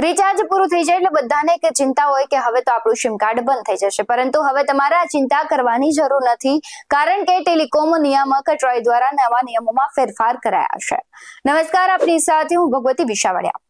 Recharge પૂરું થઈ જાય એટલે બધાને એક ચિંતા હોય કે હવે તો આપણું સિમ કાર્ડ બંધ થઈ જશે, પરંતુ હવે તમારે આ ચિંતા કરવાની જરૂર નથી, કારણ કે ટેલિકોમ નિયામક ટ્રોય દ્વારા નવા નિયમોમાં ફેરફાર કરાયા છે। નમસ્કાર, આપની સાથે હું ભગવતી વિશાવડિયા।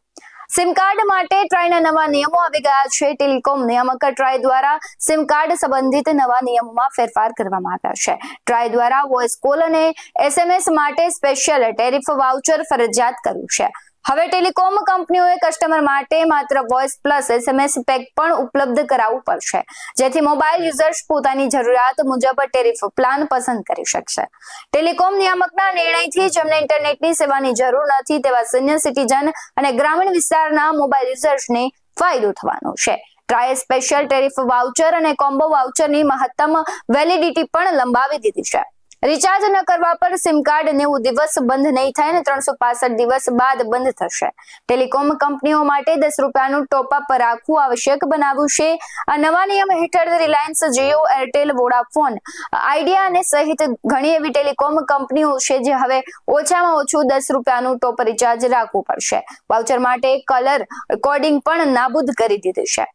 સિમ કાર્ડ માટે ટ્રાયના નવા નિયમો આવી ગયા છે। ટેલિકોમ નિયામક ટ્રાય દ્વારા સિમ કાર્ડ સંબંધિત નવા નિયમોમાં ફેરફાર કરવામાં આવ્યા છે। ટ્રાય દ્વારા વોઇસ કોલ અને SMS માટે સ્પેશિયલ ટેરિફ વાઉચર ફરજિયાત કર્યું છે। હવે ટેલિકોમ કંપનીઓએ કસ્ટમર માટે માત્ર વોઇસ પ્લસ SMS પેક પણ ઉપલબ્ધ કરાવવું પડશે, જેથી મોબાઈલ યુઝર્સ પોતાની જરૂરિયાત મુજબ ટેરિફ પ્લાન પસંદ કરી શકશે। ટેલિકોમ નિયામકના નિર્ણયથી જેમને ઇન્ટરનેટની સેવાની જરૂર નથી તેવા સિનિયર સિટીઝન અને ગ્રામીણ વિસ્તારના મોબાઈલ યુઝર્સને ફાયદો થવાનો છે। ટ્રાયે સ્પેશિયલ ટેરિફ વાઉચર અને કોમ્બો વાઉચરની મહત્તમ વેલિડિટી પણ લંબાવી દીધી છે। રિચાર્જ ન કરવા પર સિમ કાર્ડ 90 દિવસ બંધ નહીં થાય અને 365 દિવસ બાદ બંધ થશે। ટેલિકોમ કંપનીઓ માટે 10 રૂપિયાનું ટોપઅપ રાખવું આવશ્યક બનાવ્યું છે। આ નવા નિયમ હેઠળ Reliance, Jio, Airtel, Vodafone, idea અને સહિત ઘણી એવી ટેલિકોમ કંપનીઓ છે જે હવે ઓછામાં ઓછું 10 રૂપિયાનું ટોપ રિચાર્જ રાખવું પડશે। વાઉચર માટે કલર કોડિંગ પણ નાબૂદ કરી દીધું છે।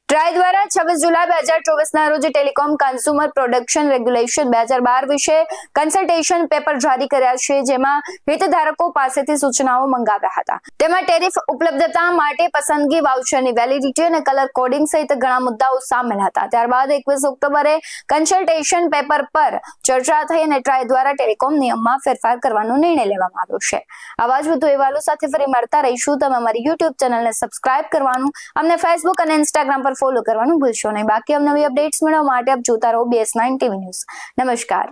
ટ્રાય દ્વારા 26 જુલાઈ 2024 ના રોજ ટેલિકોમ કન્ઝ્યુમર પ્રોટેક્શન રેગ્યુલેશન 2012 વિશે કન્સલ્ટેશન પેપર જારી કર્યા છે, જેમાં હિતધારકો પાસેથી સૂચનાઓ મંગાવ્યા હતા। તેમાં ટેરિફ ઉપલબ્ધતા માટે પસંદગી, વાઉચરની વેલિડિટી અને કલર કોડિંગ સહિત ઘણા મુદ્દાઓ સામેલ હતા। ત્યારબાદ 21 ઓક્ટોબરે કન્સલ્ટેશન પેપર પર ચર્ચા થઈ અને ટ્રાય દ્વારા ટેલિકોમ નિયમમાં ફેરફાર કરવાનો નિર્ણય લેવામાં આવ્યો છે। આવા જ વધુ અહેવાલો સાથે ફરી મળતા રહીશું। તમે અમારી YouTube ચેનલને સબસ્ક્રાઇબ કરવાનું, અમને Facebook અને Instagram પર ફોલો કરવાનું ભૂલશો નહીં। બાકી નવી અપડેટ્સ મેળવવા માટે આપ જોતા રહો BS9 TV ન્યૂઝ। નમસ્કાર।